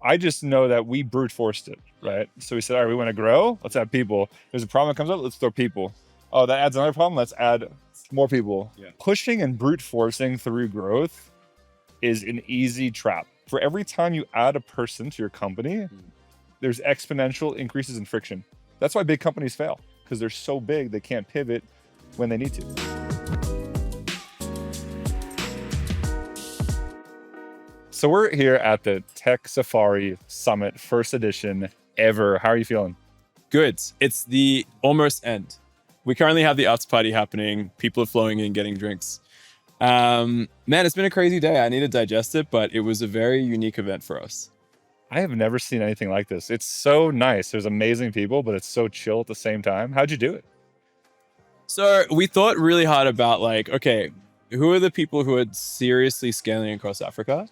I just know that we brute forced it, right? So we said, all right, we want to grow. Let's add people. There's a problem that comes up. Let's throw people. Oh, that adds another problem. Let's add more people. Yeah. Pushing and brute forcing through growth is an easy trap. For every time you add a person to your company, there's exponential increases in friction. That's why big companies fail, because they're so big they can't pivot when they need to. So we're here at the Tech Safari Summit, first edition ever. How are you feeling? Good. It's the almost end. We currently have the after party happening. People are flowing in, getting drinks. Man, it's been a crazy day. I need to digest it, but it was a very unique event for us. I have never seen anything like this. It's so nice. There's amazing people, but it's so chill at the same time. How'd you do it? So we thought really hard about like, okay, who are the people who are seriously scaling across Africa?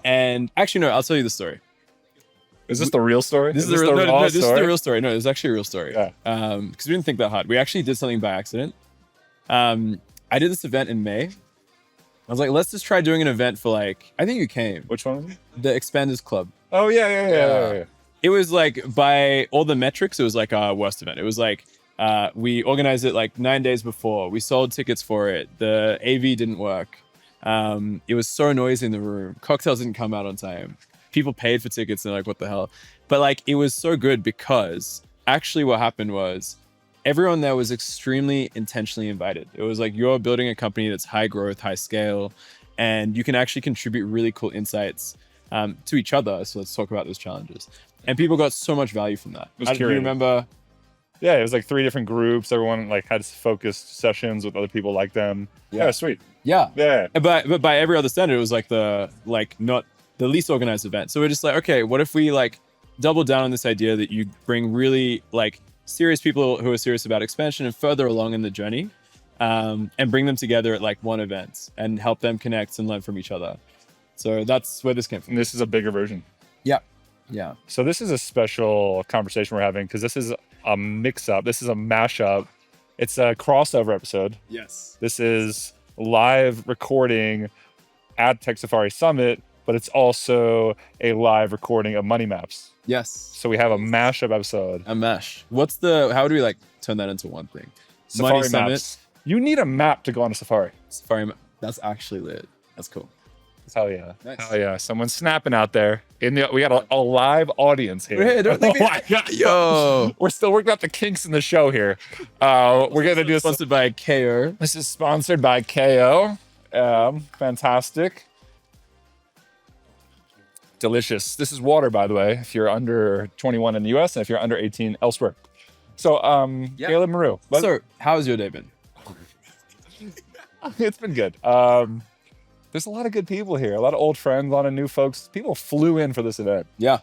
And actually, no, I'll tell you the story. Is this the real story? This is the real story. No, it's actually a real story. Yeah. Because we didn't think that hard. We actually did something by accident. I did this event in May. I was like, let's just try doing an event for like, I think you came. Which one was it? The Expanders Club. Oh, yeah. It was like, by all the metrics, it was like our worst event. It was like, we organized it like 9 days before. We sold tickets for it. The AV didn't work. It was so noisy in the room. Cocktails didn't come out on time. People paid for tickets and like, what the hell? But like, it was so good because actually what happened was everyone there was extremely intentionally invited. It was like, you're building a company that's high growth, high scale, and you can actually contribute really cool insights to each other. So let's talk about those challenges. And people got so much value from that. Do you remember? Yeah, it was like 3 different groups. Everyone like had focused sessions with other people like them. Yeah, sweet. Yeah. But by every other standard, it was like not the least organized event. So we're just like, okay, what if we like double down on this idea that you bring really like serious people who are serious about expansion and further along in the journey, and bring them together at like one event and help them connect and learn from each other. So that's where this came from. And this is a bigger version. Yeah. So this is a special conversation we're having because this is a mix-up. This is a mashup. It's a crossover episode. Yes. This is live recording at Tech Safari Summit, but it's also a live recording of Money Maps. Yes. So we have a mashup episode. A mesh. How do we like turn that into one thing? Safari Maps. You need a map to go on a safari. That's actually lit. That's cool. Hell yeah. Nice. Hell yeah. Someone's snapping out there. We got a live audience here. Hey, don't leave me. My God. Yo. We're still working out the kinks in the show here. We're going to do Sponsored by KO. This is sponsored by KO. Fantastic. Delicious. This is water, by the way, if you're under 21 in the US and if you're under 18 elsewhere. So, Caleb Maru. So, how's your day been? It's been good. There's a lot of good people here, a lot of old friends, a lot of new folks. People flew in for this event. Yeah.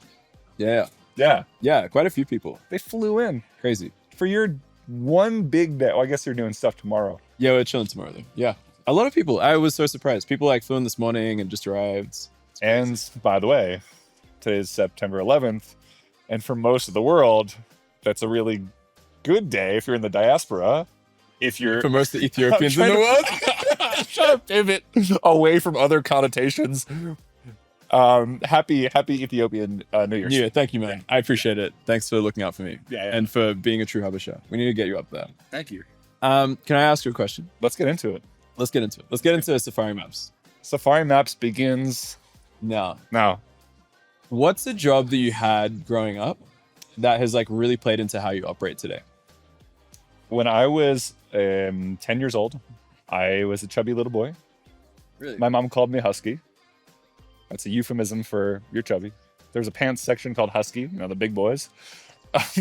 Quite a few people. They flew in. Crazy. For your one big day. Well, I guess you're doing stuff tomorrow. Yeah, we're chilling tomorrow though. Yeah. A lot of people. I was so surprised. People like flew in this morning and just arrived. And by the way, today's September 11th. And for most of the world, that's a really good day if you're in the diaspora. For most of the Ethiopians in the world. Trying to pivot away from other connotations. Happy Ethiopian New Year's. Yeah, thank you, man. I appreciate it. Thanks for looking out for me. Yeah. And for being a true Habesha. We need to get you up there. Thank you. Can I ask you a question? Let's get into it. Let's get into Safari Maps. Safari Maps begins now. What's a job that you had growing up that has like really played into how you operate today? When I was 10 years old, I was a chubby little boy. Really? My mom called me Husky. That's a euphemism for you're chubby. There's a pants section called Husky, the big boys.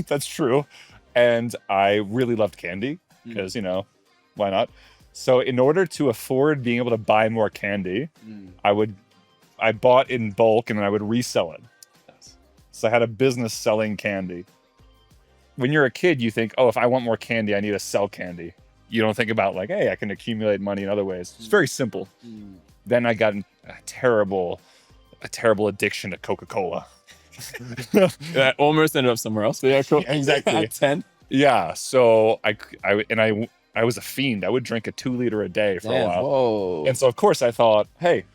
That's true. And I really loved candy because, why not? So in order to afford being able to buy more candy, I bought in bulk and then I would resell it. Yes. So I had a business selling candy. When you're a kid, you think, if I want more candy, I need to sell candy. You don't think about like, hey, I can accumulate money in other ways. It's very simple. Then I got a terrible addiction to Coca-Cola. That almost ended up somewhere else. But yeah, cool. Exactly. At 10. Yeah. So I was a fiend. I would drink a 2-liter a day for a while. Whoa. And so of course I thought, hey,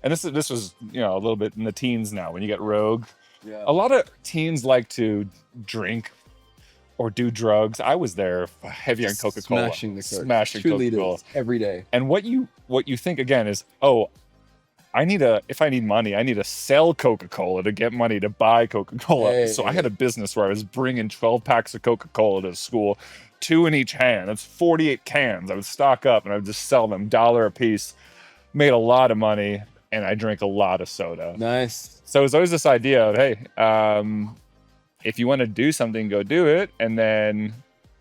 and this was, a little bit in the teens now when you get Rogue. Yeah. A lot of teens like to drink or do drugs. I was there heavy on Coca-Cola. Smashing the Coke. Smashing 2 Coca-Cola. liters every day. And what you think again is, oh, if I need money, I need to sell Coca-Cola to get money to buy Coca-Cola. Hey. So I had a business where I was bringing 12 packs of Coca-Cola to school, 2 in each hand. That's 48 cans. I would stock up and I would just sell them $1 a piece. Made a lot of money, and I drank a lot of soda. Nice. So it was always this idea of, hey, if you want to do something, go do it. And then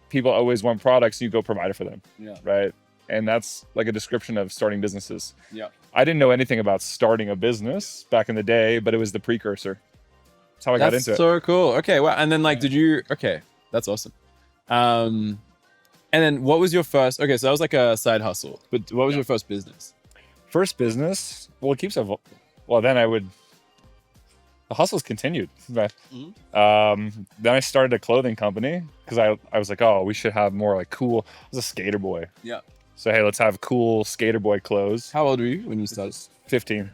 people always want products, you go provide it for them. Yeah. Right. And that's like a description of starting businesses. Yeah. I didn't know anything about starting a business back in the day, but it was the precursor. That's how I got into it. That's so cool. Okay. Well, and then like, okay, that's awesome. And then what was your first, okay, so that was like a side hustle, but what was your first business? First business, well, it keeps the hustles continued. But, then I started a clothing company because I was like, oh, we should have more like cool. I was a skater boy. Yeah. So, hey, let's have cool skater boy clothes. How old were you when you started? 15.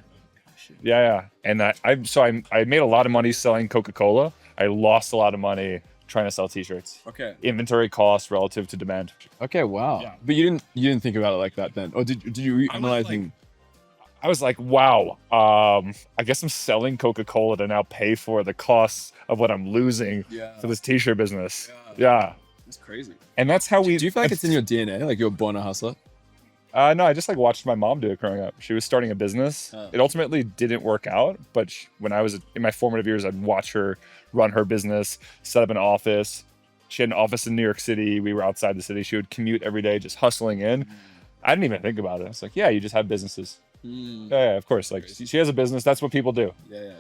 Yeah. And I made a lot of money selling Coca-Cola. I lost a lot of money trying to sell t-shirts. Okay. Inventory cost relative to demand. Okay. Wow. Yeah. But you didn't think about it like that then, or did you analyze? I was like, wow, I guess I'm selling Coca-Cola to now pay for the costs of what I'm losing for this t-shirt business. Yeah. That's crazy. And that's how we... Do you feel like it's in your DNA? Like you're born a hustler? No, I just like watched my mom do it growing up. She was starting a business. Oh. It ultimately didn't work out, but when I was in my formative years, I'd watch her run her business, set up an office. She had an office in New York City. We were outside the city. She would commute every day, just hustling in. I didn't even think about it. It's like, yeah, you just have businesses. Yeah, of course. Like she has a business. That's what people do. Yeah.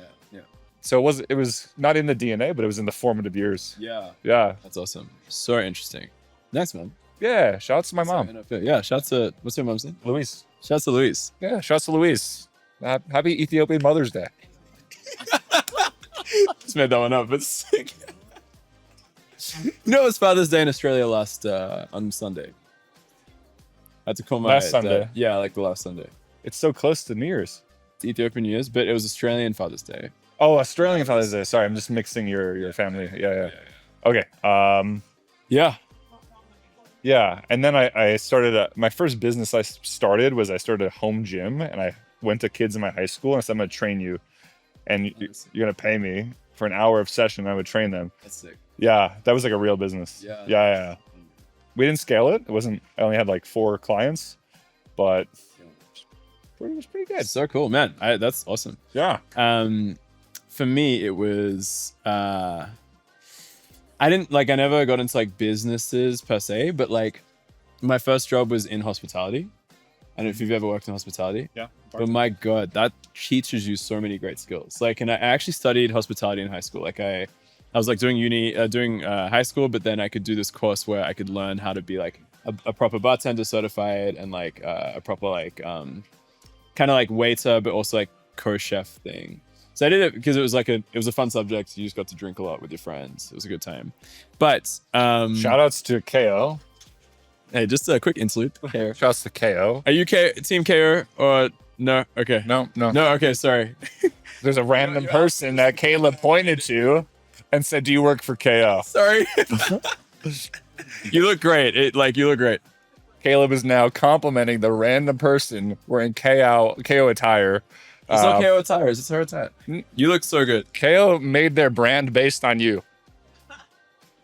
So it was not in the DNA, but it was in the formative years. Yeah. Yeah. That's awesome. So interesting. Nice, man. Yeah. Shout out to my mom. Yeah. Shout out to, what's your mom's name? Louise. Shout out to Louise. Yeah. Shout out to Louise. Happy Ethiopian Mother's Day. Just made that one up, but sick. You know, it was Father's Day in Australia last on Sunday. I had to call my Last Sunday? dad. Yeah, like the last Sunday. It's so close to New Year's. It's Ethiopian New Year's, but it was Australian Father's Day. Oh, Australian Father's Day. Sorry, I'm just mixing your family. Yeah. Okay. Yeah. And then I started my first business I started a home gym, and I went to kids in my high school and I said, I'm going to train you, and you're going to pay me for an hour of session. I would train them. That's sick. Yeah, that was like a real business. Yeah. We didn't scale it. I only had like 4 clients, but it was pretty good. So cool, man. That's awesome. Yeah. For me, it was I never got into like businesses per se, but like my first job was in hospitality. I don't know if you've ever worked in hospitality. Yeah. But my God, that teaches you so many great skills. Like, and I actually studied hospitality in high school. Like I was like doing high school, but then I could do this course where I could learn how to be like a proper bartender certified, and like a proper like kind of like waiter, but also like co-chef thing. So I did it because it was a fun subject. You just got to drink a lot with your friends. It was a good time. But shout outs to KO. Hey, just a quick interlude. Shout outs to KO. Are you team KO or no? Okay. No. Okay, sorry. There's a random person that Caleb pointed to and said, do you work for KO? Sorry. You look great. You look great. Caleb is now complimenting the random person wearing KO attire. It's not KO attires. It's her attire. You look so good. KO made their brand based on you.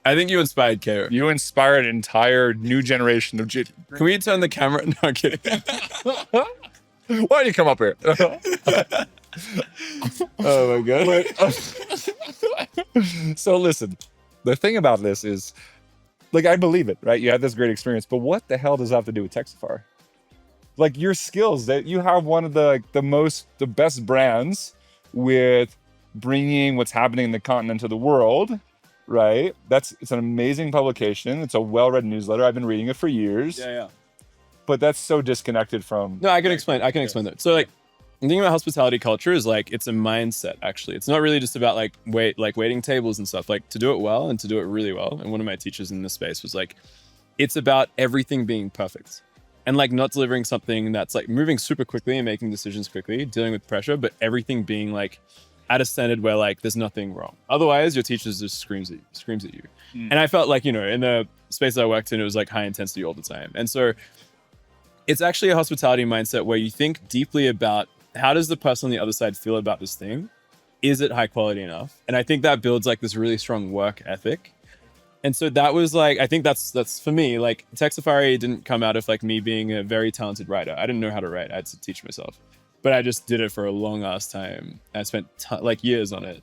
I think you inspired KO. You inspired an entire new generation of Can we turn the camera? No, I'm kidding. Why don't you come up here? Oh my God. So listen, the thing about this is, like, I believe it, right? You had this great experience, but what the hell does that have to do with Tech Safari? Like, your skills, that you have one of the best brands with bringing what's happening in the continent to the world, right? It's an amazing publication. It's a well-read newsletter. I've been reading it for years. Yeah. But that's so disconnected from... No, I can explain that. So like, the thing about hospitality culture is like, it's a mindset, actually. It's not really just about like waiting tables and stuff. Like, to do it well and to do it really well. And one of my teachers in this space was like, it's about everything being perfect. And like not delivering something that's like moving super quickly and making decisions quickly, dealing with pressure, but everything being like at a standard where like there's nothing wrong. Otherwise, your teacher just screams at you. And I felt like, you know, in the space I worked in, it was like high intensity all the time. And so it's actually a hospitality mindset where you think deeply about how does the person on the other side feel about this thing? Is it high quality enough? And I think that builds like this really strong work ethic. And so that was like, I think that's for me, like Tech Safari didn't come out of like me being a very talented writer. I didn't know how to write. I had to teach myself, but I just did it for a long ass time. I spent like years on it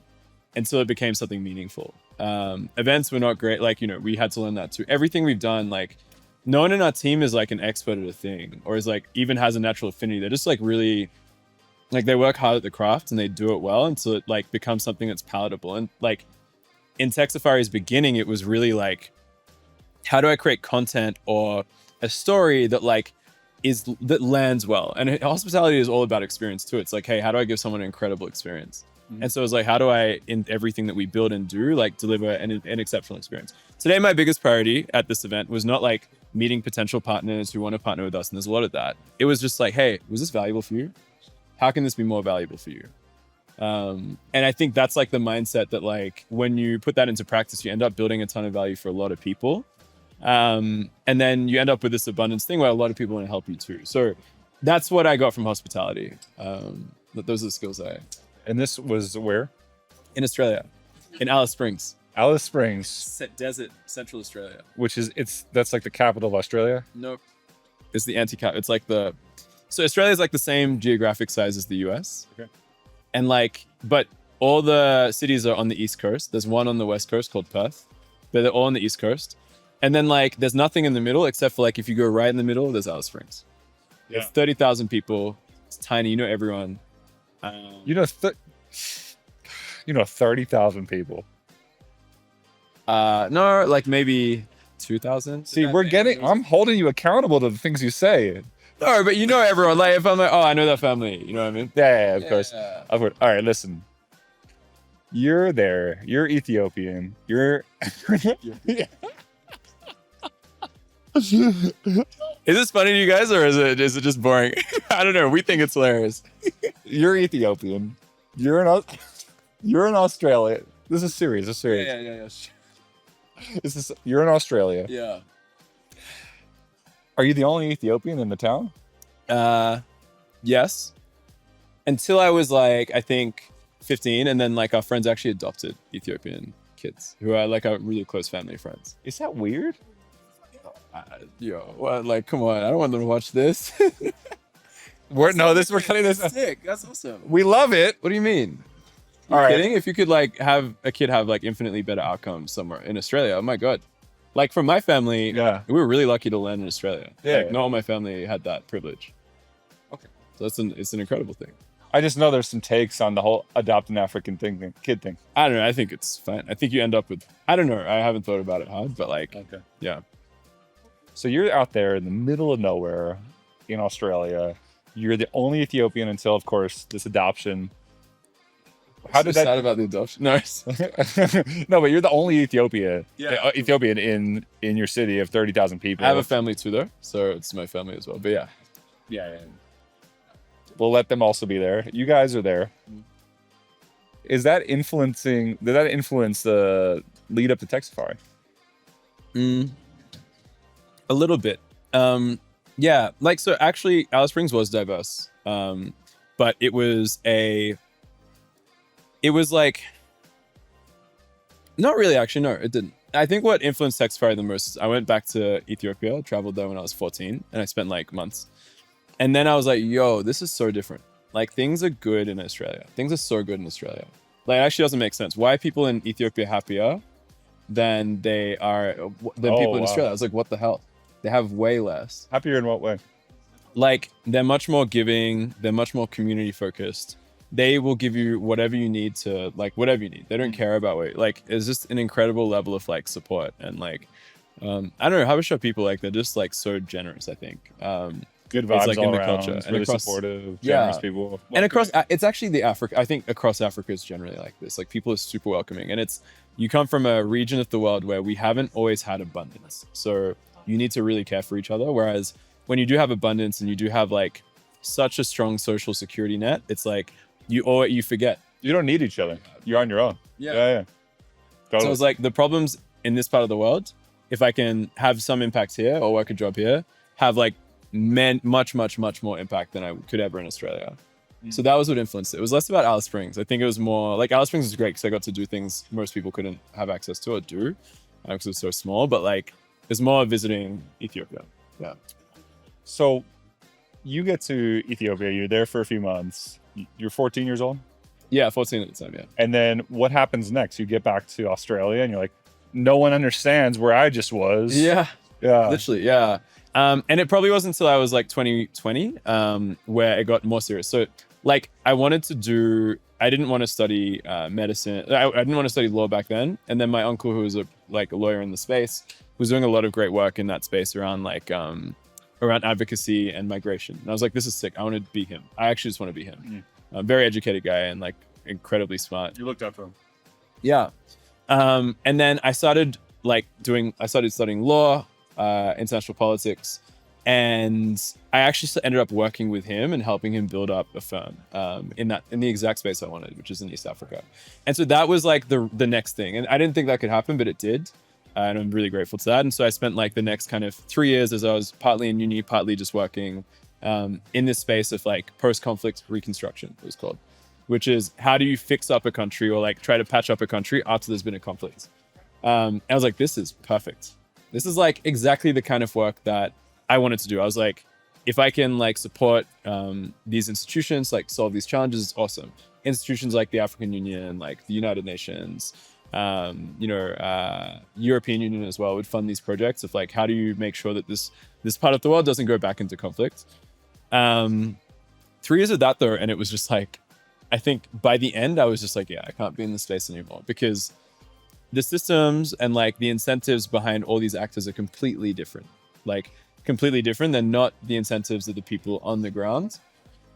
until it became something meaningful. Events were not great. Like, you know, we had to learn that too. Everything we've done, like no one in our team is like an expert at a thing or is like even has a natural affinity. They're just like really, like they work hard at the craft and they do it well until it like becomes something that's palatable. And like in Tech Safari's beginning, it was really like, how do I create content or a story that like that lands well? And hospitality is all about experience too. It's like, hey, how do I give someone an incredible experience? And so it's like, how do I, in everything that we build and do, like deliver an exceptional experience? Today, my biggest priority at this event was not like meeting potential partners who want to partner with us. And there's a lot of that. It was just like, hey, was this valuable for you? How can this be more valuable for you? And I think that's like the mindset that like, when you put that into practice, you end up building a ton of value for a lot of people. And then you end up with this abundance thing where a lot of people want to help you too. So that's what I got from hospitality. Those are the skills And this was where? in Australia, in Alice Springs, Alice Springs, desert, Central Australia. which is that's like the capital of Australia. Nope. It's the anti-cap. It's like so Australia is like the same geographic size as the US. Okay. And like, but all the cities are on the East Coast. There's one on the West Coast called Perth, but they're all on the East Coast. And then like, there's nothing in the middle except for like, if you go right in the middle, there's Alice Springs. Yeah. It's 30,000 people. It's tiny. You know everyone. You know 30,000 people. No, like maybe 2,000. See, I'm holding you accountable to the things you say. No, but you know everyone. Like if I'm like, oh, I know that family. You know what I mean? Yeah, of course. Of course. All right, listen. You're there. You're Ethiopian. You're. Is this funny to you guys, or is it just boring? I don't know. We think it's hilarious. You're Ethiopian. You're in Australia. This is serious. This is serious. Yeah. You're in Australia. Yeah. Are you the only Ethiopian in the town? Yes. Until I was like, I think 15, and then like our friends actually adopted Ethiopian kids who are like our really close family friends. Is that weird? Like, come on, I don't want them to watch this. We're cutting this. Sick. That's awesome. We love it. What do you mean? All right. Kidding? If you could like have a kid have like infinitely better outcomes somewhere in Australia, oh my god. Like from my family, Yeah. we were really lucky to land in Australia. Yeah. Like not all my family had that privilege. Okay. So it's an incredible thing. I just know there's some takes on the whole adopt an African kid thing. I don't know. I think it's fine. I think you end up with, I don't know. I haven't thought about it hard, but like, Okay. yeah. So you're out there in the middle of nowhere in Australia. You're the only Ethiopian until, of course, this adoption. How did sad about the adoption? No. No, but you're the only Ethiopian Yeah. in your city of 30,000 people. I have a family too, though, so it's my family as well. But yeah. Yeah. We'll let them also be there. You guys are there. Did that influence the lead up to Tech Safari? A little bit. Yeah. Like, so actually, Alice Springs was diverse. But it was like, not really, actually. No, it didn't. I think what influenced Tech Safari the most is I went back to Ethiopia, traveled there when I was 14, and I spent like months. And then I was like, yo, this is so different. Like, things are good in Australia. Things are so good in Australia. Like, it actually doesn't make sense. Why are people in Ethiopia happier than people in Australia? I was like, what the hell? They have way less. Happier in what way? Like, they're much more giving. They're much more community focused. They will give you whatever you need to, like, whatever you need. They don't care about what, like, it's just an incredible level of, like, support. And, like, I don't know, Habesha people, like, they're just, like, so generous, I think. Good vibes like all in the around. culture. It's And really across- supportive, generous Yeah. people. And across, it's actually I think across Africa is generally like this. Like, people are super welcoming. And you come from a region of the world where we haven't always had abundance. So you need to really care for each other. Whereas when you do have abundance and you do have like such a strong social security net, it's like you forget You don't need each other. You're on your own. Yeah. Yeah. Totally. So it's like the problems in this part of the world, if I can have some impact here or work a job here, have like much more impact than I could ever in Australia. So that was what influenced it. It was less about Alice Springs. I think it was more like Alice Springs is great because I got to do things most people couldn't have access to or do because it was so small. But like, it's more visiting Ethiopia. Yeah. So you get to Ethiopia. You're there for a few months. You're 14 years old. Yeah, 14 at the time. Yeah. And then what happens next? You get back to Australia and you're like, no one understands where I just was. Yeah. Yeah. Literally. Yeah. And it probably wasn't until I was like 2020 where it got more serious. So like I didn't want to study medicine. I didn't want to study law back then. And then my uncle, who was a lawyer in the space, was doing a lot of great work in that space around around advocacy and migration. And I was like, this is sick. I want to be him. I actually just want to be him. Very educated guy and like incredibly smart. You looked up to him. Yeah. And then I started studying law, international politics, and I actually ended up working with him and helping him build up a firm in the exact space I wanted, which is in East Africa. And so that was like the next thing. And I didn't think that could happen, but it did. And I'm really grateful to that. And so I spent like the next kind of 3 years as I was partly in uni, partly just working in this space of like post-conflict reconstruction, it was called, which is how do you fix up a country or like try to patch up a country after there's been a conflict. And I was like, this is perfect. This is like exactly the kind of work that I wanted to do. I was like, if I can like support these institutions, like solve these challenges, it's awesome. Institutions like the African Union, like the United Nations, European Union as well would fund these projects of like, how do you make sure that this part of the world doesn't go back into conflict? 3 years of that though, and it was just like, I think by the end, I was just like, yeah, I can't be in this space anymore because the systems and like the incentives behind all these actors are completely different. They're not the incentives of the people on the ground.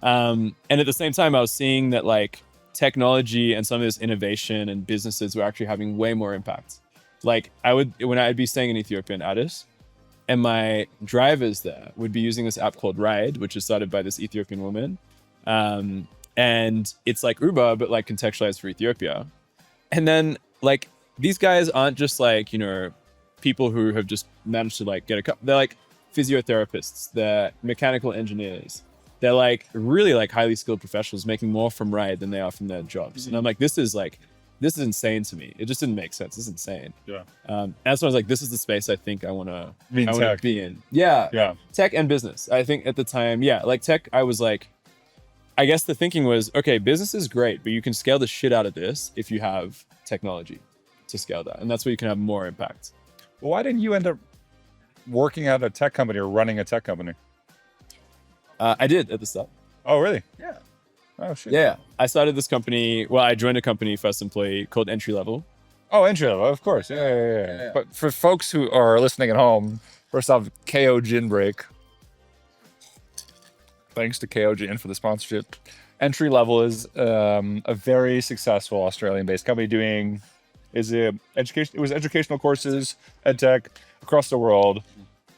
And at the same time, I was seeing that like technology and some of this innovation and businesses were actually having way more impact. Like when I'd be staying in Ethiopia in Addis, and my drivers there would be using this app called Ride, which is started by this Ethiopian woman. And it's like Uber, but like contextualized for Ethiopia. And then like these guys aren't just like, people who have just managed to like get a cup. They're like physiotherapists, they're mechanical engineers. They're like really like highly skilled professionals making more from Ride than they are from their jobs. And I'm like, this is insane to me. It just didn't make sense. It's insane. Yeah. And so I was like, this is the space I think I want to be in. Yeah. Yeah. Tech and business. I think at the time, yeah, like tech, I was like, I guess the thinking was, okay, business is great, but you can scale the shit out of this if you have technology to scale that. And that's where you can have more impact. Well, why didn't you end up working at a tech company or running a tech company? I did at the start. Oh, really? Yeah. Oh, shit. Yeah. I started this company. Well, I joined a company, first employee, called Entry Level. Oh, Entry Level, of course. Yeah. But for folks who are listening at home, first off, KO Gin Break. Thanks to KO Gin for the sponsorship. Entry Level is a very successful Australian-based company doing educational courses, ed tech across the world,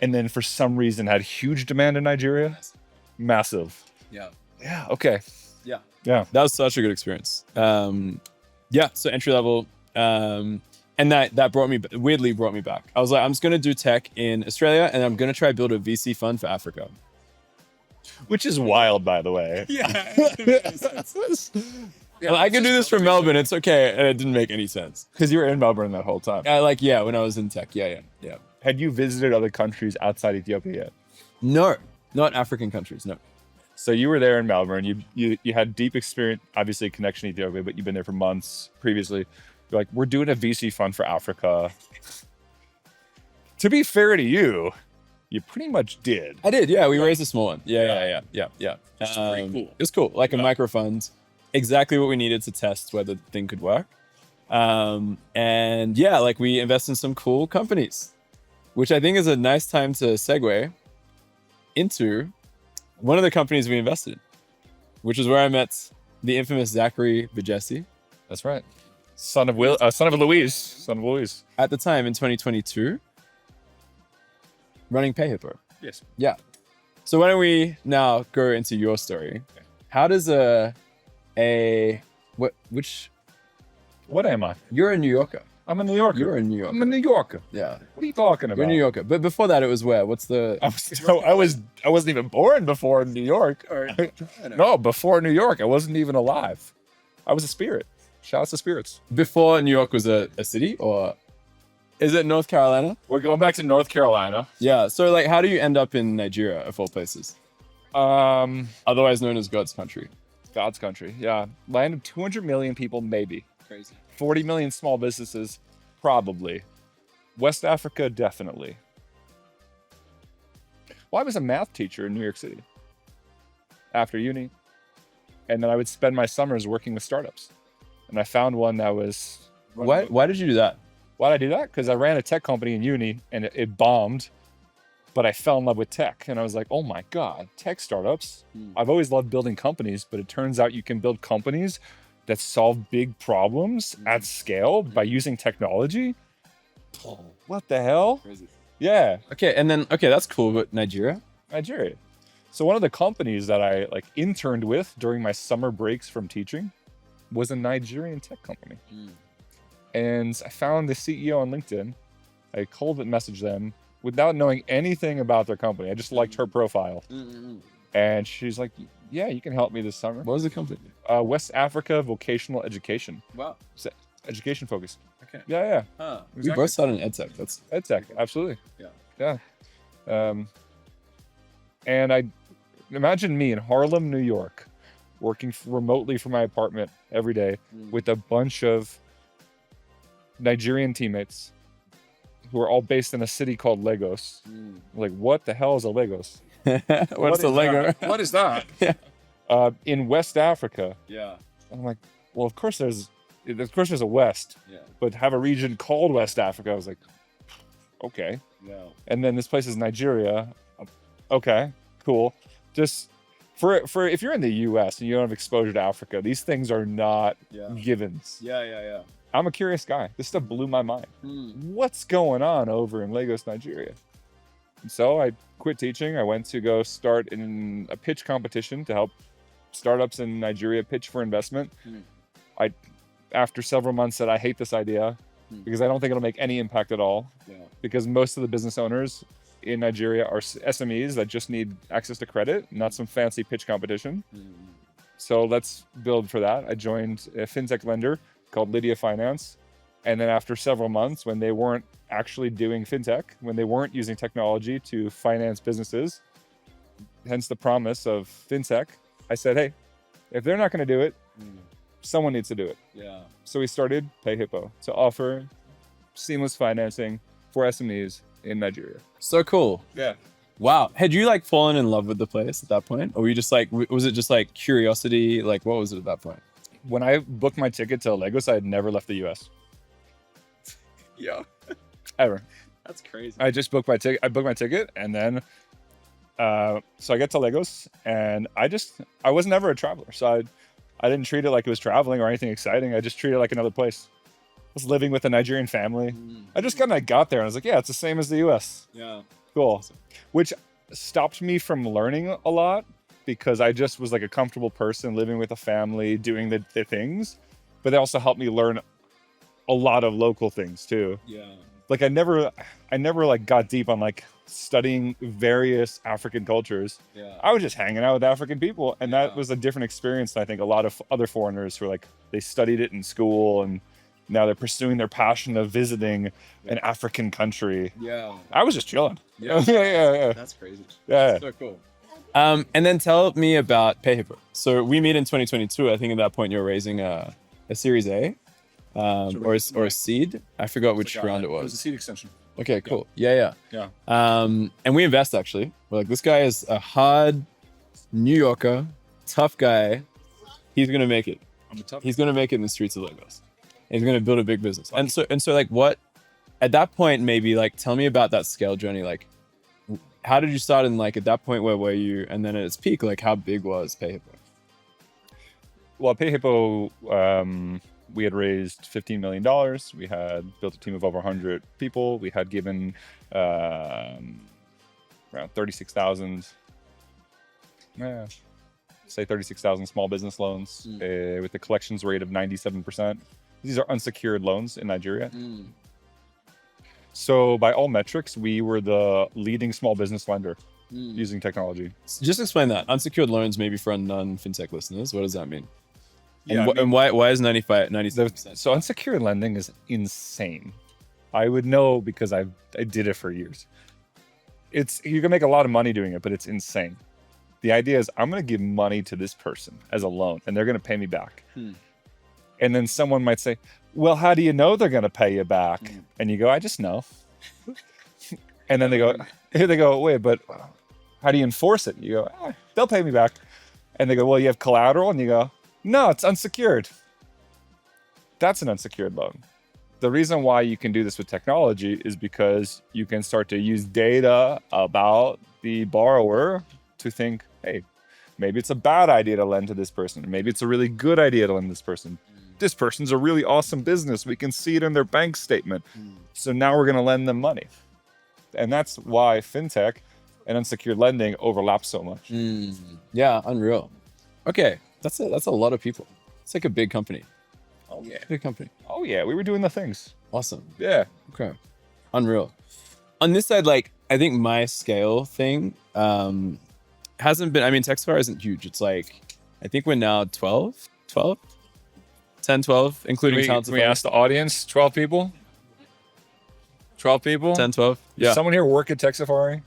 and then for some reason had huge demand in Nigeria. Massive. Yeah. Yeah. Okay. Yeah. Yeah. That was such a good experience. Yeah. So Entry Level, and that weirdly brought me back. I was like, I'm just gonna do tech in Australia, and I'm gonna try to build a VC fund for Africa. Which is wild, by the way. Yeah. Well, I can do this from Melbourne. It's okay. And it didn't make any sense. Because you were in Melbourne that whole time. When I was in tech. Yeah. Had you visited other countries outside Ethiopia yet? No, not African countries. No. So you were there in Melbourne. You had deep experience, obviously connection to Ethiopia, but you've been there for months previously. You're like, we're doing a VC fund for Africa. To be fair to you, you pretty much did. I did. Yeah, we raised a small one. Yeah. It's pretty cool. It was cool, like a micro fund. Exactly what we needed to test whether the thing could work. And yeah, like we invest in some cool companies, which I think is a nice time to segue into one of the companies we invested in, which is where I met the infamous Zach Bijesse. That's right. Son of Louise. At the time in 2022, running PayHippo. Yes. Yeah. So why don't we now go into your story? Okay. How does a Which? What am I? You're a New Yorker. I'm a New Yorker. You're a New Yorker. I'm a New Yorker. Yeah. What are you talking about? You're a New Yorker. But before that, it was where? What's the? I wasn't even born before New York. No, before New York, I wasn't even alive. I was a spirit. Shouts to spirits. Before New York was a city, or is it North Carolina? We're going back to North Carolina. Yeah. So like, how do you end up in Nigeria of all places? Otherwise known as God's country. God's country. Yeah. Land of 200 million people, maybe. Crazy. 40 million small businesses, probably. West Africa, definitely. Well, I was a math teacher in New York City after uni. And then I would spend my summers working with startups. And I found one that was... Why did you do that? Why did I do that? Because I ran a tech company in uni and it bombed. But I fell in love with tech. And I was like, oh my God, tech startups. I've always loved building companies, but it turns out you can build companies that solve big problems at scale by using technology. Oh, what the hell? Crazy. Yeah. Okay, and then that's cool, but Nigeria? Nigeria. So one of the companies that I interned with during my summer breaks from teaching was a Nigerian tech company. And I found the CEO on LinkedIn. I cold messaged them without knowing anything about their company. I just liked her profile. And she's like, yeah, you can help me this summer. What was the company? West Africa Vocational Education. Wow. It's education focused. Okay. Yeah. Huh. Exactly. We both started in EdTech. That's EdTech, absolutely. Yeah. And I imagine me in Harlem, New York, working remotely from my apartment every day with a bunch of Nigerian teammates who are all based in a city called Lagos. Like, what the hell is a Lagos? What's the Lego? What is that? In West Africa. Yeah. I'm like, well, of course there's a West, but have a region called West Africa. I was like, okay. No. And then this place is Nigeria. Okay, cool. Just for if you're in the US and you don't have exposure to Africa, these things are not givens. Yeah. I'm a curious guy. This stuff blew my mind. What's going on over in Lagos, Nigeria? And so I quit teaching. I went to go start in a pitch competition to help startups in Nigeria pitch for investment. After several months, said I hate this idea because I don't think it'll make any impact at all. Because most of the business owners in Nigeria are SMEs that just need access to credit, not some fancy pitch competition. So let's build for that. I joined a fintech lender called Lydia Finance. And then after several months, when they weren't actually doing fintech, when they weren't using technology to finance businesses, hence the promise of fintech, I said, hey, if they're not going to do it, someone needs to do it. So we started PayHippo to offer seamless financing for SMEs in Nigeria. So cool. Yeah. Wow. Had you fallen in love with the place at that point? Or were you just was it just curiosity? What was it at that point? When I booked my ticket to Lagos, I had never left the US. Yeah. Ever. That's crazy. I just booked my ticket. I booked my ticket and then, so I get to Lagos and I was never a traveler. So I didn't treat it like it was traveling or anything exciting. I just treated it like another place. I was living with a Nigerian family. I just kind of got there and I was like, yeah, it's the same as the US. Yeah. Cool. Awesome. Which stopped me from learning a lot because I just was a comfortable person living with a family, doing the things, but they also helped me learn a lot of local things too. Yeah. I never got deep on studying various African cultures. Yeah. I was just hanging out with African people, and that was a different experience than I think a lot of other foreigners who are they studied it in school and now they're pursuing their passion of visiting an African country. Yeah. I was just chilling. Yeah. Yeah. That's crazy. Yeah. That's so cool. And then tell me about PayHippo. So we meet in 2022. I think at that point you're raising a Series A. Or a seed. I forgot which round it was. It was a seed extension. Okay, cool. Yeah. Yeah. And we invest actually. We're this guy is a hard New Yorker, tough guy. He's gonna make it. He's gonna make it in the streets of Lagos. He's gonna build a big business. And so what? At that point, maybe tell me about that scale journey. How did you start? And at that point, where were you? And then at its peak, how big was PayHippo? Well, PayHippo. We had raised $15 million. We had built a team of over 100 people. We had given around 36,000. Yeah. say 36,000 small business loans with a collections rate of 97%. These are unsecured loans in Nigeria. So by all metrics, we were the leading small business lender using technology. Just explain that. Unsecured loans, maybe for non-fintech listeners. What does that mean? Yeah, and why is 97%? So unsecured lending is insane. I would know because I did it for years. You can make a lot of money doing it, but it's insane. The idea is I'm going to give money to this person as a loan, and they're going to pay me back. And then someone might say, well, how do you know they're going to pay you back? And you go, I just know. And then they go, wait, but how do you enforce it? You go, they'll pay me back. And they go, well, you have collateral? And you go, no, it's unsecured. That's an unsecured loan. The reason why you can do this with technology is because you can start to use data about the borrower to think, hey, maybe it's a bad idea to lend to this person. Maybe it's a really good idea to lend to this person. This person's a really awesome business. We can see it in their bank statement. So now we're going to lend them money. And that's why fintech and unsecured lending overlap so much. Yeah, unreal. Okay, that's a lot of people. It's like a big company. Oh, yeah. Big company. Oh, yeah. We were doing the things. Awesome. Yeah. Okay. Unreal. On this side, like, I think my scale thing hasn't been, I mean, Textfire isn't huge. It's like, I think we're now 12, 10, 12, including Can we ask the audience, 12 people? 12 people? 10, 12. Yeah. Does someone here work at Tech Safari?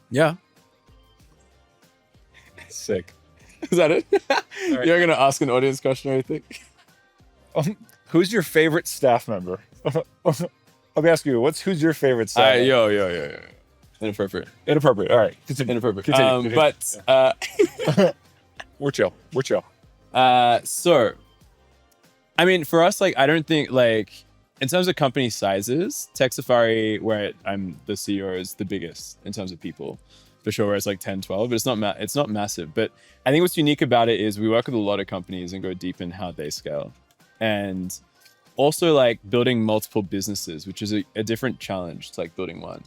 Yeah. Sick. Is that it? Right. You're going to ask an audience question or anything? Who's your favorite staff member? Let me ask you, who's your favorite staff member? Yo. Inappropriate. All right. Continue. Inappropriate. Continue. But We're chill. so, I mean, for us, like, I don't think, like, in terms of company sizes, Tech Safari, where I'm the CEO, is the biggest in terms of people, for sure, where it's like 10, 12, but it's not massive. But I think what's unique about it is we work with a lot of companies and go deep in how they scale. And also, like, building multiple businesses, which is a different challenge to, like, building one.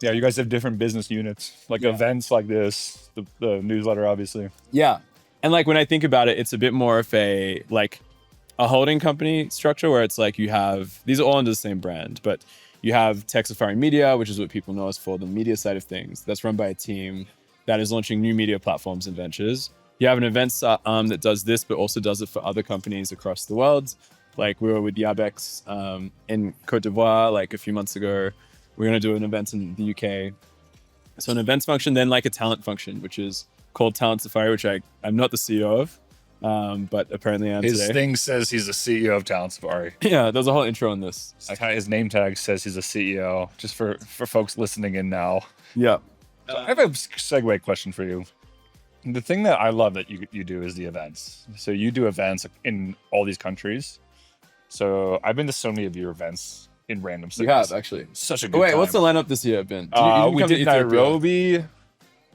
Yeah, you guys have different business units, like events like this, the newsletter, obviously. Yeah. And, like, when I think about it, it's a bit more of a holding company structure where it's like you have, these are all under the same brand, but you have Tech Safari Media, which is what people know us for, the media side of things. That's run by a team that is launching new media platforms and ventures. You have an events arm that does this, but also does it for other companies across the world. Like, we were with Yabex in Cote d'Ivoire, like, a few months ago. We're going to do an event in the UK. So an events function, then like a talent function, which is called Talent Safari, which I'm not the CEO of, but apparently I am His today. thing says he's the CEO of Talent Safari. Yeah, there's a whole intro on this. His name tag says he's a CEO, just for folks listening in now. Yeah. So I have a segue question for you. The thing that I love that you do is the events. So you do events in all these countries. So I've been to so many of your events in random cities. You have, actually. Such a good Wait, time. what's the lineup this year been? We did Nairobi,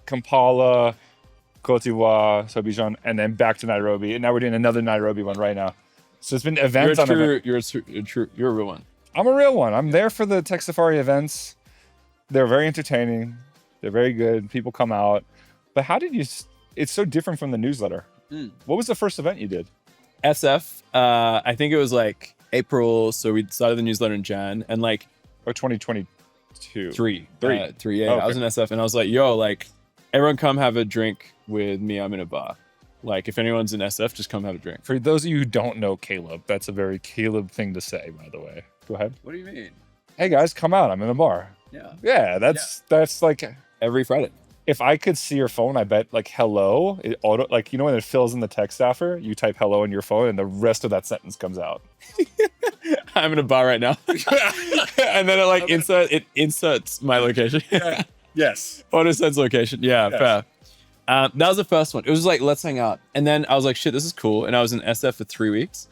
Kampala, Cote d'Ivoire, so Abidjan, and then back to Nairobi. And now we're doing another Nairobi one right now. So it's been events on events. You're a real one. I'm a real one. I'm there for the Tech Safari events. They're very entertaining. They're very good. People come out. But how did you... It's so different from the newsletter. What was the first event you did? SF. I think it was like April. So we started the newsletter in Jan. And like... Or 2022? Three. Yeah. Okay. I was in SF. And I was like, yo, like, everyone come have a drink with me. I'm in a bar. Like, if anyone's in SF, just come have a drink. For those of you who don't know Caleb, that's a very Caleb thing to say, by the way. Go ahead. What do you mean? Hey, guys, come out. I'm in a bar. Yeah. Yeah, that's like... Every Friday. If I could see your phone, I bet, like, hello, it auto, like, you know when it fills in the text after, you type hello in your phone and the rest of that sentence comes out. I'm in a bar right now. And then it inserts my location. Yeah. Yes. Auto sends location. Yeah, Yes. fair. That was the first one. It was like, let's hang out. And then I was like, shit, this is cool. And I was in SF for 3 weeks.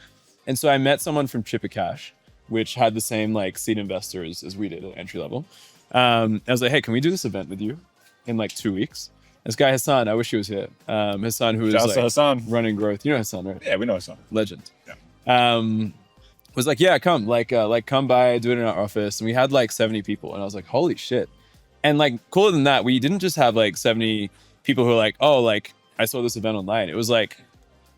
And so I met someone from Chippercash, which had the same like seed investors as we did at entry level. I was like, hey, can we do this event with you in like 2 weeks? This guy Hassan, I wish he was here. Hassan, who is Shouts like to Hassan. running growth. You know Hassan, right? Yeah, we know Hassan. Legend. Yeah. Was like, yeah, come, like come by, do it in our office. And we had like 70 people. And I was like, holy shit. And like cooler than that, we didn't just have like 70 people who are like, oh, like I saw this event online. It was like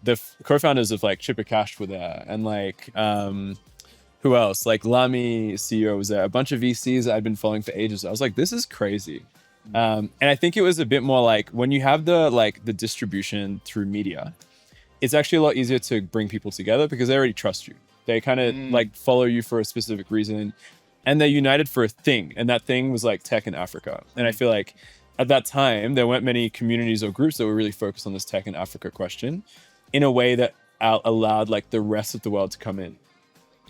the co-founders of like Chipper Cash were there, and like who else? Like Lamy CEO was there. A bunch of VCs that I'd been following for ages. I was like, this is crazy. And I think it was a bit more like when you have the distribution through media, it's actually a lot easier to bring people together because they already trust you. They kind of like follow you for a specific reason, and they're united for a thing. And that thing was like tech in Africa. And I feel like at that time, there weren't many communities or groups that were really focused on this tech in Africa question in a way that allowed like the rest of the world to come in.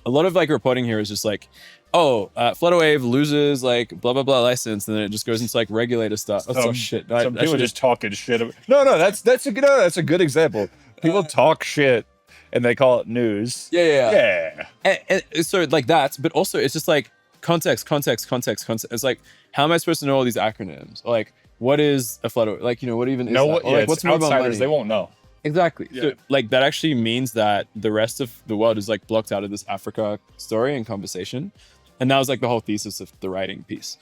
A lot of like reporting here is just like, Flutterwave loses like blah blah blah license, and then it just goes into like regulator stuff. Oh shit! Some people just talking shit. No, that's a good example. People talk shit and they call it news. Yeah. And so like that, but also it's just like context. It's like, how am I supposed to know all these acronyms? Or like, what is a Flutterwave? Like, what even is that? Or, like, what's more about money? They won't know. Exactly. Yeah. So, like, that actually means that the rest of the world is like blocked out of this Africa story and conversation. And that was like the whole thesis of the writing piece.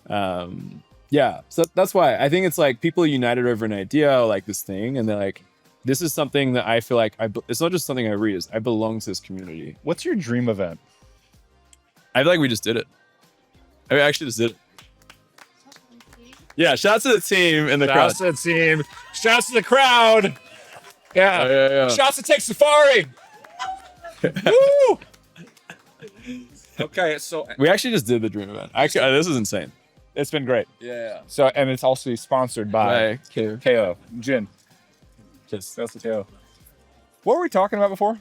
So that's why I think it's like people are united over an idea or like this thing. And they're like, this is something that I feel like it's not just something I read, it's I belong to this community. What's your dream event? I feel like we just did it. I actually just did it. Yeah, shout out to the team and the crowd. Shout out to the team. Shout out to the crowd. Yeah. Shouts to Take Safari. Woo! Okay, so we actually just did the dream event. Actually, this is insane. It's been great. Yeah. So, and it's also sponsored by KO Gin. Just that's the KO. What were we talking about before?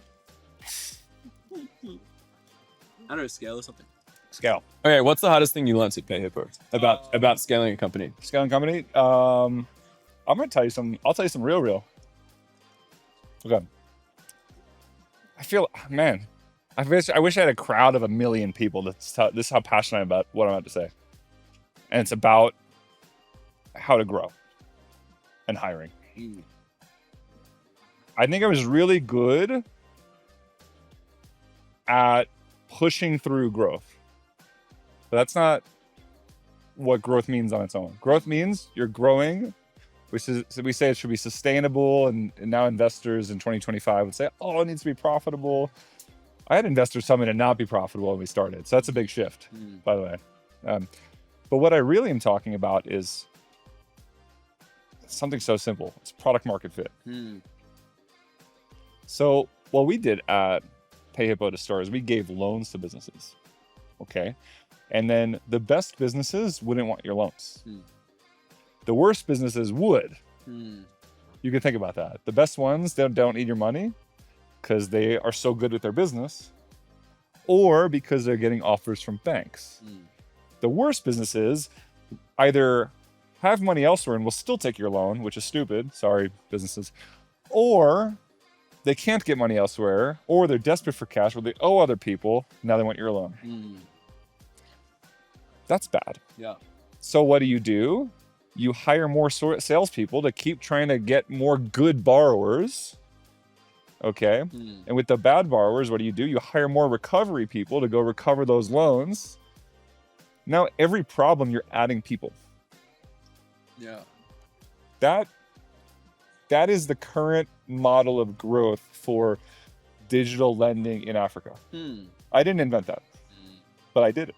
I don't know, scale or something. Scale. Okay, what's the hardest thing you learned at PayHippo about scaling a company? Scaling a company? I'm gonna tell you some. I'll tell you some real. Okay. I feel, man, I wish I had a crowd of 1 million people. This is how passionate I am about what I'm about to say. And it's about how to grow and hiring. I think I was really good at pushing through growth. But that's not what growth means on its own. Growth means you're growing. We say it should be sustainable, and now investors in 2025 would say, it needs to be profitable. I had investors tell me to not be profitable when we started. So that's a big shift, by the way. But what I really am talking about is something so simple. It's product market fit. So what we did at PayHippo to start is we gave loans to businesses. Okay. And then the best businesses wouldn't want your loans. The worst businesses would. You can think about that. The best ones, they don't need your money because they are so good with their business, or because they're getting offers from banks. The worst businesses either have money elsewhere and will still take your loan, which is stupid. Sorry, businesses. Or they can't get money elsewhere, or they're desperate for cash, or they owe other people. Now they want your loan. That's bad. Yeah. So what do? You hire more salespeople to keep trying to get more good borrowers. Okay. And with the bad borrowers, what do? You hire more recovery people to go recover those loans. Now, every problem, you're adding people. Yeah. That is the current model of growth for digital lending in Africa. I didn't invent that, but I did it.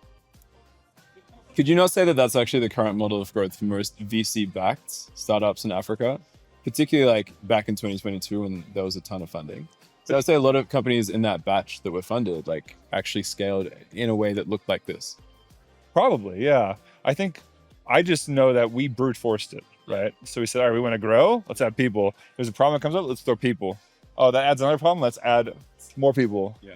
Could you not say that that's actually the current model of growth for most VC-backed startups in Africa, particularly like back in 2022 when there was a ton of funding? So I'd say a lot of companies in that batch that were funded like actually scaled in a way that looked like this. Probably, yeah. I just know that we brute forced it, right? So we said, all right, we want to grow. Let's add people. There's a problem that comes up. Let's throw people. Oh, that adds another problem. Let's add more people. Yeah.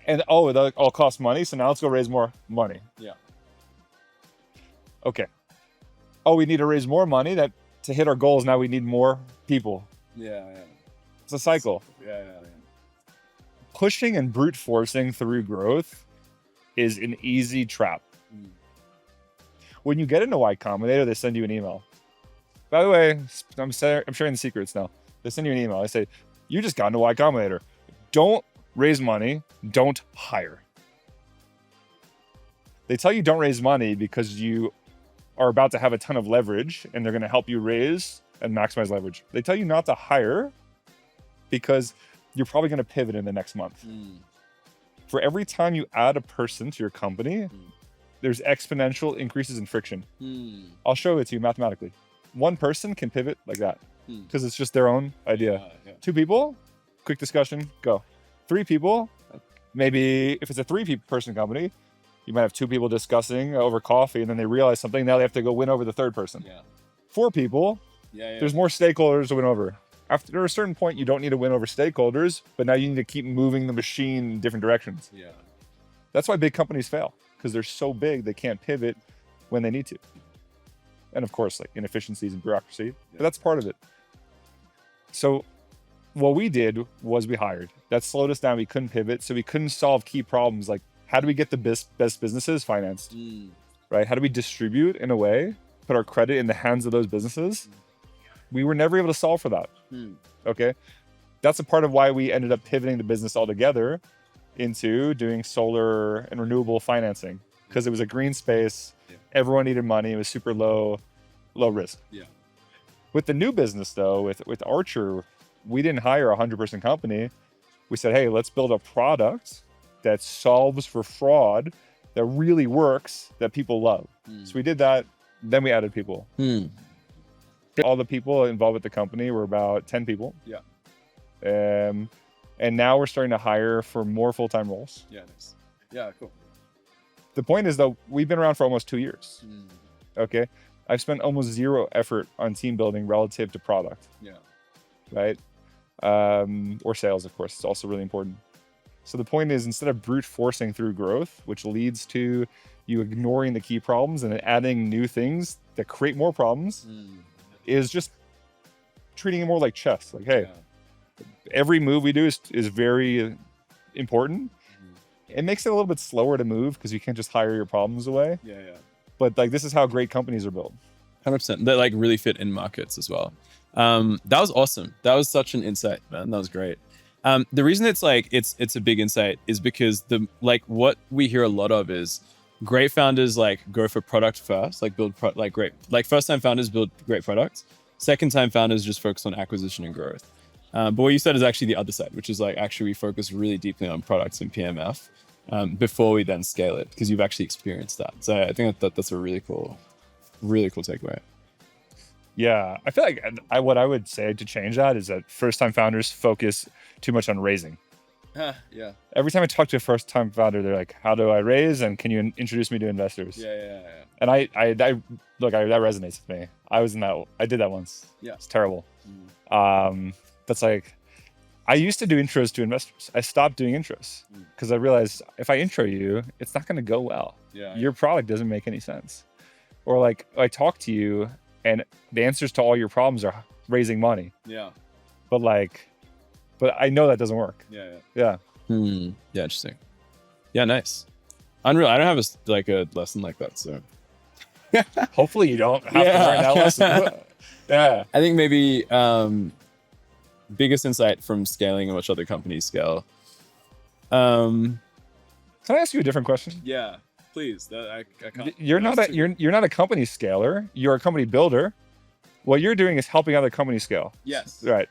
And that all costs money. So now let's go raise more money. Yeah. Okay. We need to raise more money. That to hit our goals, now we need more people. Yeah. It's a cycle. Yeah. Pushing and brute forcing through growth is an easy trap. When you get into Y Combinator, they send you an email. By the way, I'm sharing the secrets now. They send you an email. They say, you just got into Y Combinator. Don't raise money. Don't hire. They tell you don't raise money because you are about to have a ton of leverage and they're going to help you raise and maximize leverage. They tell you not to hire because you're probably going to pivot in the next month. For every time you add a person to your company, there's exponential increases in friction. I'll show it to you mathematically. One person can pivot like that because it's just their own idea. Two people, quick discussion, go. Three people, maybe if it's a three-person company, you might have two people discussing over coffee and then they realize something. Now they have to go win over the third person. Four people, there's more stakeholders to win over. After a certain point, you don't need to win over stakeholders, but now you need to keep moving the machine in different directions. That's why big companies fail, because they're so big they can't pivot when they need to. And of course, like inefficiencies and bureaucracy, but that's part of it. So what we did was we hired. That slowed us down. We couldn't pivot, so we couldn't solve key problems like how do we get the best businesses financed, right? How do we distribute in a way, put our credit in the hands of those businesses? We were never able to solve for that. Okay. That's a part of why we ended up pivoting the business altogether into doing solar and renewable financing, because it was a green space. Everyone needed money. It was super low risk. With the new business though, with Archer, we didn't hire a 100% company. We said, hey, let's build a product that solves for fraud, that really works, that people love. So we did that. Then we added people. All the people involved with the company were about 10 people. And now we're starting to hire for more full-time roles. Nice. Cool. The point is though, we've been around for almost 2 years. Okay. I've spent almost zero effort on team building relative to product. Right. Or sales, of course, it's also really important. So the point is, instead of brute forcing through growth, which leads to you ignoring the key problems and adding new things that create more problems, is just treating it more like chess. Like, hey, every move we do is very important. It makes it a little bit slower to move because you can't just hire your problems away. But like, this is how great companies are built. 100%. They like really fit in markets as well. That was awesome. That was such an insight, man. That was great. The reason it's like it's a big insight is because what we hear a lot of is great founders like go for product first, like build first time founders build great products. Second time founders just focus on acquisition and growth. But what you said is actually the other side, which is like actually we focus really deeply on products and PMF before we then scale it, because you've actually experienced that. So I think that's a really cool takeaway. Yeah, I feel like what I would say to change that is that first time founders focus too much on raising. Every time I talk to a first time founder, they're like, how do I raise? And can you introduce me to investors? And I that resonates with me. I did that once. It's terrible. That's like, I used to do intros to investors. I stopped doing intros because I realized if I intro you, it's not going to go well. Your product doesn't make any sense. Or like, I talk to you and the answers to all your problems are raising money. But I know that doesn't work. Yeah, interesting. Nice. Unreal. I don't have a lesson like that, so hopefully you don't have to learn that lesson. I think maybe biggest insight from scaling and watch other companies scale. Can I ask you a different question? Please. I can't. You're not a company scaler. You're a company builder. What you're doing is helping other companies scale. Yes. Right.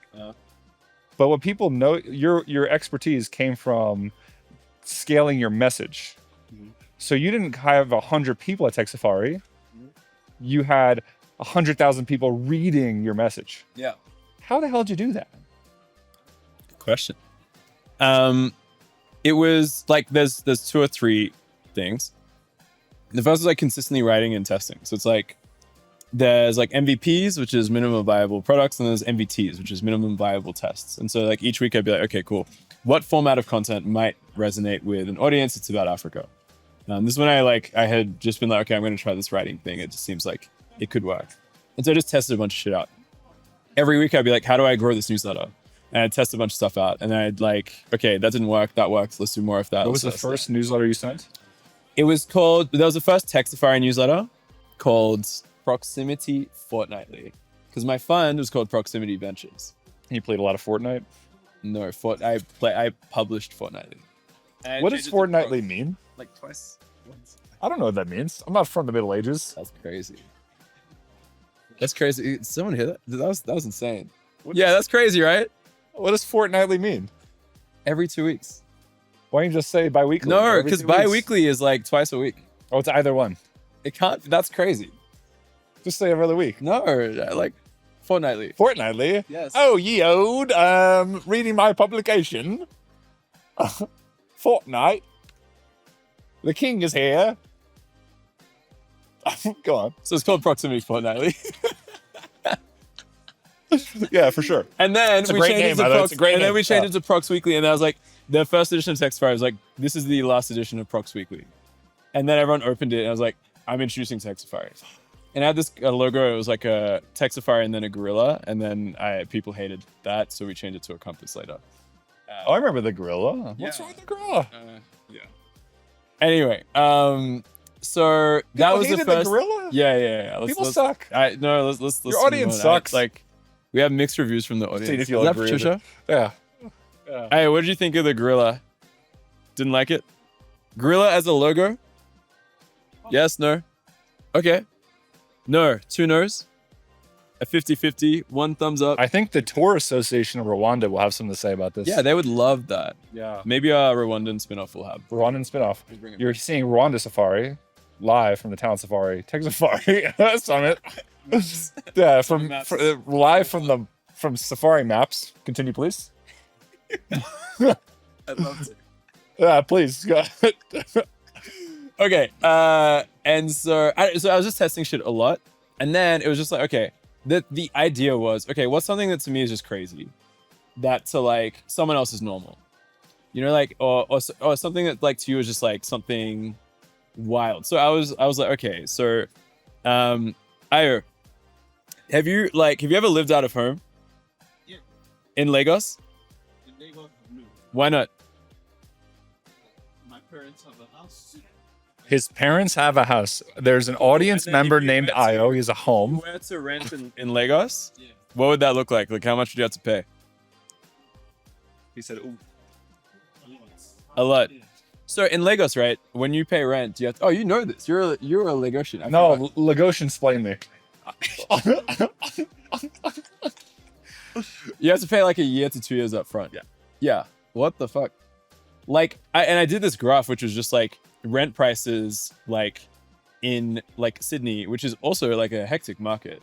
But what people know, your expertise came from scaling your message. So you didn't have 100 people at Tech Safari. You had 100,000 people reading your message. How the hell did you do that? Good question. It was like there's 2 or 3 things. The first is like consistently writing and testing. So it's like there's like MVPs, which is minimum viable products, and there's MVTs, which is minimum viable tests. And so like each week I'd be like, okay, cool. What format of content might resonate with an audience? It's about Africa. This is when I had just been like, okay, I'm going to try this writing thing. It just seems like it could work. And so I just tested a bunch of shit out. Every week I'd be like, how do I grow this newsletter? And I'd test a bunch of stuff out. And then I'd like, okay, that didn't work. That works. Let's do more of that. What was the first newsletter you sent? It was called, there was the first Tech Safari newsletter called Proximity Fortnightly. Because my fund was called Proximity Ventures. You played a lot of Fortnite? No, I published fortnightly. What does fortnightly mean? Like twice. Once. I don't know what that means. I'm not from the Middle Ages. That's crazy. That's crazy. Did someone hear that? That was insane. Yeah, that's crazy, right? What does fortnightly mean? Every 2 weeks. Why don't you just say bi-weekly? No, Every because 2 weeks? bi-weekly is like twice a week. Oh, it's either one. It can't. That's crazy. Just say every other week. No, like fortnightly. Fortnightly? Yes. Oh, ye ode, reading my publication. Fortnight. The king is here. Go on. So it's called proximity fortnightly. Yeah, for sure. And then It's a we great changed name, it to by the way. Prox, It's a great and then name. we changed it to Prox Weekly, and that was like the first edition of Tech Safari was like, this is the last edition of Prox Weekly. And then everyone opened it and I was like, I'm introducing Tech Safari. And I had this logo, it was like a Tech Safari and then a gorilla, and then people hated that, so we changed it to a compass later. Oh, I remember the gorilla. What's Yeah. wrong with the gorilla? Yeah. Anyway, so that People was the hated first. gorilla? Yeah. People suck. No, let's. Your audience move on. sucks. Like, we have mixed reviews from the audience. See if Is you'll that agree with Patricia? Yeah. Hey, what did you think of the gorilla? Didn't like it? Gorilla as a logo? Yes, no? Okay. No, 2 no's. A 50-50, 1 thumbs up. I think the Tour Association of Rwanda will have something to say about this. Yeah, they would love that. Yeah. Maybe a Rwandan spin-off will have. Rwandan spinoff. bring it You're seeing Rwanda Safari live from the Town Safari Tech Safari Summit. Yeah, live from Safari Maps. Continue, please. I'd love to. Yeah, please. Go ahead. Okay, and so I was just testing shit a lot, and then it was just like, okay, the idea was, okay, what's something that to me is just crazy, that to like someone else is normal, you know, like or something that like to you is just like something wild. So I was like, okay, so Ayo, have you ever lived out of home? Yeah. In Lagos? In Lagos, no. Why not? My parents have a house. His parents have a house. There's an audience And then member if you named went to- Io. He has a home. Where to rent in Lagos? Yeah. What would that look like? Like, how much would you have to pay? He said, "Ooh." A lot. Yeah. So in Lagos, right? When you pay rent, you have to, oh, you know this. You're a Lagosian. I No, forgot. Lagosian, explain me. You have to pay like a year to 2 years up front. Yeah. Yeah. What the fuck? Like, I did this graph, which was just like rent prices, like in like Sydney, which is also like a hectic market,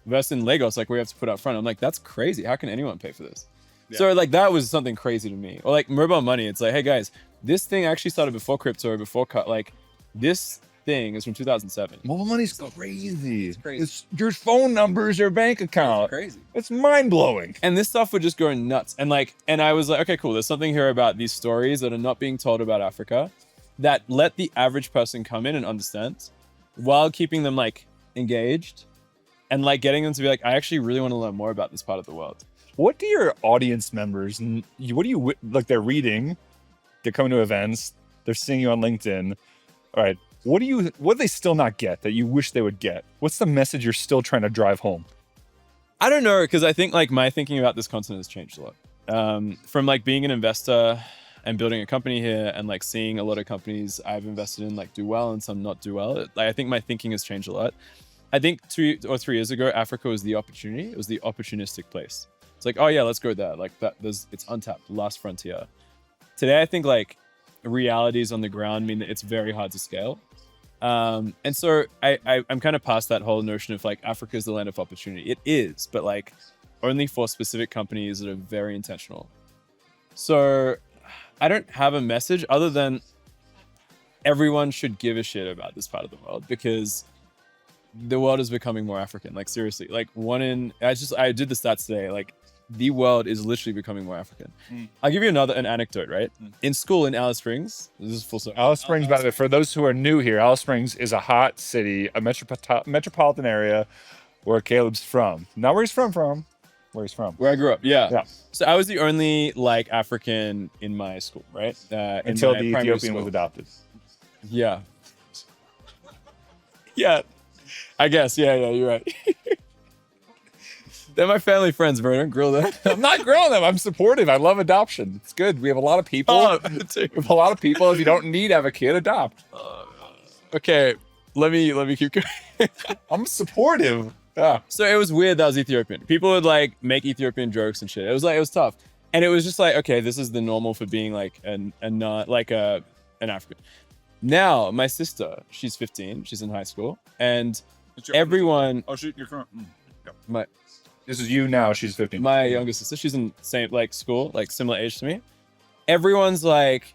versus in Lagos, like we have to put up front. I'm like, that's crazy. How can anyone pay for this? Yeah. So like that was something crazy to me. Or like mobile money. It's like, hey guys, this thing actually started before crypto, before like this thing is from 2007. Mobile money's crazy. It's crazy. It's your phone number is your bank account. Crazy. It's mind blowing. And this stuff would just go nuts. And I was like, okay, cool. There's something here about these stories that are not being told about Africa that let the average person come in and understand while keeping them like engaged and like getting them to be like, I actually really want to learn more about this part of the world. What do your audience members, what do you, like they're reading, they're coming to events, they're seeing you on LinkedIn. All right. What do they still not get that you wish they would get? What's the message you're still trying to drive home? I don't know, because I think like my thinking about this continent has changed a lot. From like being an investor and building a company here and like seeing a lot of companies I've invested in like do well and some not do well. Like I think my thinking has changed a lot. I think 2 or 3 years ago, Africa was the opportunity. It was the opportunistic place. It's like, oh yeah, let's go there. Like that, it's untapped, last frontier. Today, I think like realities on the ground mean that it's very hard to scale. And so I'm kind of past that whole notion of like Africa is the land of opportunity. It is, but like only for specific companies that are very intentional. So I don't have a message other than everyone should give a shit about this part of the world because the world is becoming more African. Like seriously, like I did the stats today. Like the world is literally becoming more African. I'll give you an anecdote, right? In school in Alice Springs, this is full circle. Alice Springs, by the way, for those who are new here, Alice Springs is a hot city, a metropolitan area where Caleb's from. Not where he's from, where he's from. Where I grew up, yeah. Yeah. So I was the only like African in my school, right? Until the Ethiopian was adopted. Yeah. Yeah. I guess. Yeah, you're right. They're my family friends, bro. Don't grill them. I'm not grilling them. I'm supportive. I love adoption. It's good. We have a lot of people. Oh, We have a lot of people. If you don't need to have a kid, adopt. okay. Let me keep going. I'm supportive. Yeah. So it was weird that I was Ethiopian. People would like make Ethiopian jokes and shit. It was tough. And it was just like, okay, this is the normal for being like an African. Now, my sister, she's 15, she's in high school, and everyone, Oh, shoot, you're from. my This is you now. She's 15. my younger sister, she's in same like school, like similar age to me. Everyone's like,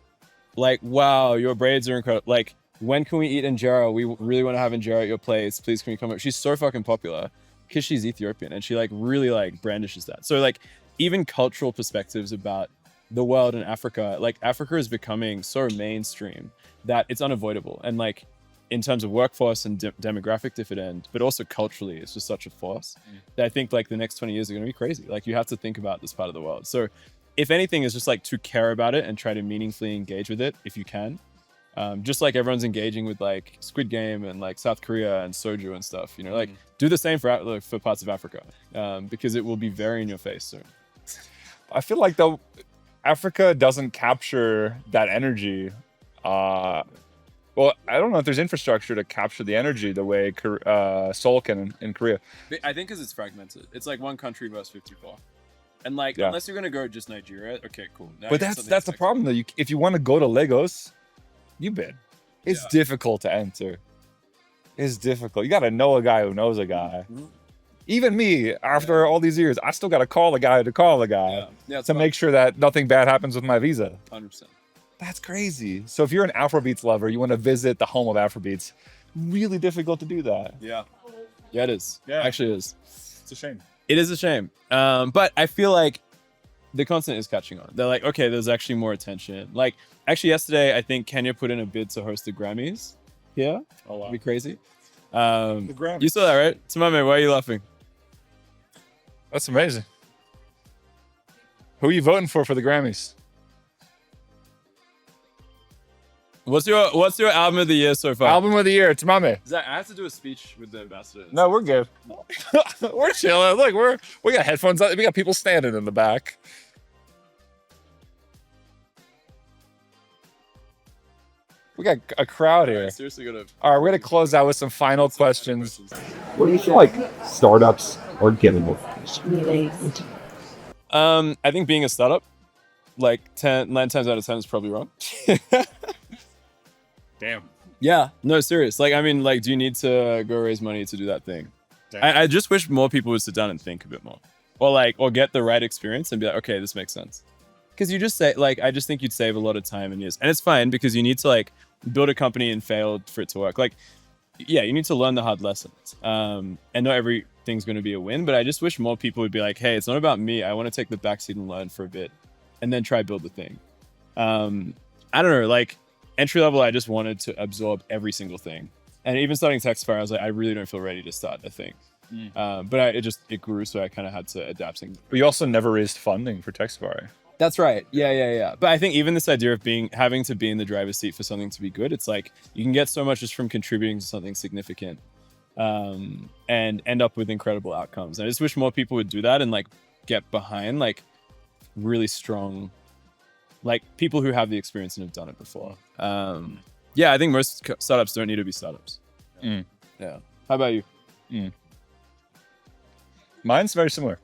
wow, your braids are incredible. Like, when can we eat injera? We really want to have injera at your place. Please, can we come up? She's so fucking popular because she's Ethiopian and she like really like brandishes that. So like even cultural perspectives about the world and Africa, like Africa is becoming so mainstream that it's unavoidable. And like in terms of workforce and demographic dividend, but also culturally, it's just such a force that I think like the next 20 years are going to be crazy. Like you have to think about this part of the world. So if anything, is just like to care about it and try to meaningfully engage with it if you can. Just like everyone's engaging with like Squid Game and like South Korea and soju and stuff, you know, like do the same for parts of Africa because it will be very in your face soon. I feel like though Africa doesn't capture that energy. Well, I don't know if there's infrastructure to capture the energy the way Seoul can in Korea. I think because it's fragmented. It's like one country versus 54. And like, Yeah. unless you're going to go just Nigeria, okay, cool. Now But you have that's the something problem though. If you want to go to Lagos, you bid. It's Yeah. difficult to enter. It's difficult. You got to know a guy who knows a guy. Mhm. Even me, after all these years, I still got to call the guy to call the guy Yeah, it's to make sure that nothing bad happens with my visa. 100%. That's crazy. So if you're an Afrobeats lover, you want to visit the home of Afrobeats, really difficult to do that. Yeah. Yeah, it is. Yeah. Actually, it is. It's a shame. It is a shame. But I feel like the content is catching on. They're like, okay, there's actually more attention. Like, actually, yesterday, I think Kenya put in a bid to host the Grammys here. Oh, wow. It'd be crazy. The Grammys. You saw that, right? Tamame, why are you laughing? That's amazing. Who are you voting for the Grammys? What's your album of the year so far? Album of the year, Tamame. Zach, I have to do a speech with the ambassadors. No, we're good. We're chilling. Look, we got headphones on. We got people standing in the back. We got a crowd here. I seriously gotta. All right, we're gonna close out with some final questions. What do you feel like startups are getting with this? I think being a startup, like 9 times out of 10 is probably wrong. Damn. Yeah, no, serious. Like, I mean, like, do you need to go raise money to do that thing? I just wish more people would sit down and think a bit more, or get the right experience and be like, okay, this makes sense. Because you just say, like, I just think you'd save a lot of time and years, and it's fine because you need to like build a company and fail for it to work. Like, yeah, you need to learn the hard lessons, and not everything's going to be a win. But I just wish more people would be like, hey, it's not about me. I want to take the backseat and learn for a bit, and then try build the thing. I don't know, like. Entry level, I just wanted to absorb every single thing. And even starting Textfire, I was like, I really don't feel ready to start a thing. But it grew, so I kind of had to adapt things. But you also never raised funding for Textfire. That's right. Yeah. But I think even this idea of having to be in the driver's seat for something to be good, it's like you can get so much just from contributing to something significant and end up with incredible outcomes. And I just wish more people would do that and like get behind like really strong, like people who have the experience and have done it before. Yeah, I think most startups don't need to be startups. Yeah. How about you? Mine's very similar.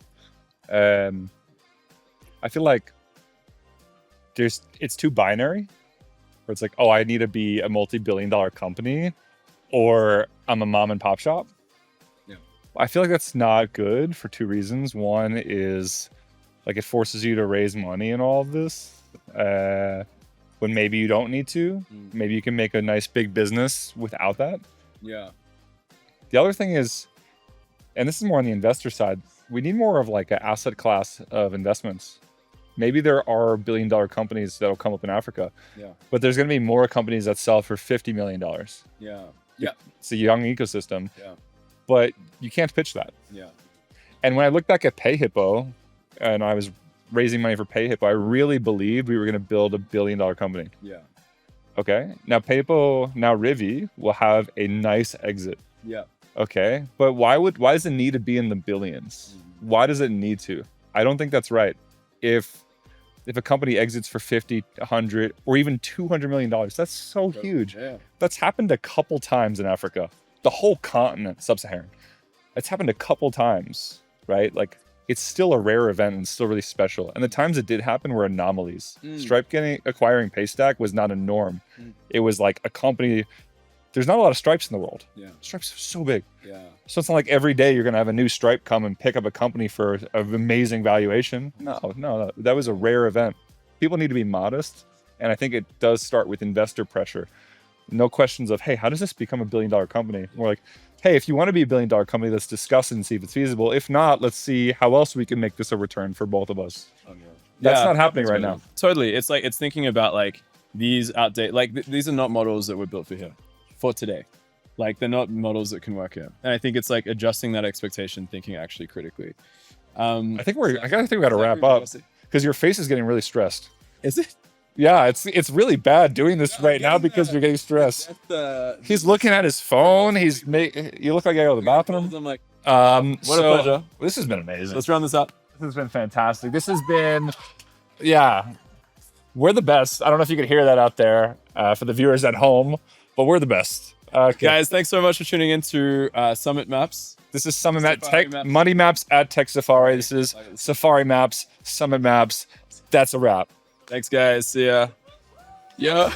I feel like it's too binary. Where it's like, oh, I need to be a multi-billion-dollar company, or I'm a mom and pop shop. Yeah. I feel like that's not good for two reasons. One is like it forces you to raise money and all of this. When maybe you don't need to. Maybe you can make a nice big business without that. Yeah. The other thing is, and this is more on the investor side, we need more of like an asset class of investments. Maybe there are billion-dollar companies that'll come up in Africa, but there's going to be more companies that sell for $50 million. Yeah. It's a young ecosystem, Yeah. but you can't pitch that. Yeah. And when I look back at PayHippo, and I was raising money for PayHippo, I really believed we were going to build $1 billion company. Yeah. Okay. Now PayHippo, now Rivi will have a nice exit. Yeah. Okay. But why does it need to be in the billions? Why does it need to? I don't think that's right. If a company exits for 50, 100, or even $200 million, that's so huge. Yeah. That's happened a couple times in Africa, the whole continent, sub-Saharan. It's happened a couple times, right? Like it's still a rare event and still really special. And the times it did happen were anomalies. Stripe acquiring Paystack was not a norm. It was like a company. There's not a lot of Stripes in the world. Yeah. Stripes are so big. Yeah. So it's not like every day you're going to have a new Stripe come and pick up a company for an amazing valuation. No, that was a rare event. People need to be modest. And I think it does start with investor pressure. No questions of, hey, how does this become a $1 billion company? More like, hey, if you want to be a $1 billion company, let's discuss it and see if it's feasible. If not, let's see how else we can make this a return for both of us. That's not happening right now. Totally. It's like, it's thinking about like these outdated, like these are not models that were built for today. Like they're not models that can work here. And I think it's like adjusting that expectation, thinking actually critically. I think we got to wrap up because your face is getting really stressed. Is it? Yeah, it's really bad doing this right now because you're getting stressed. He's looking at his phone. You look like I go to the bathroom. I'm like, what a pleasure. This has been amazing. Let's round this up. This has been fantastic. This has been, we're the best. I don't know if you could hear that out there for the viewers at home, but we're the best. Okay. Guys, thanks so much for tuning in to Summit Maps. This is Summit Maps, Money Maps at Tech Safari. This is Safari Maps, Summit Maps. That's a wrap. Thanks, guys. See ya. Yeah.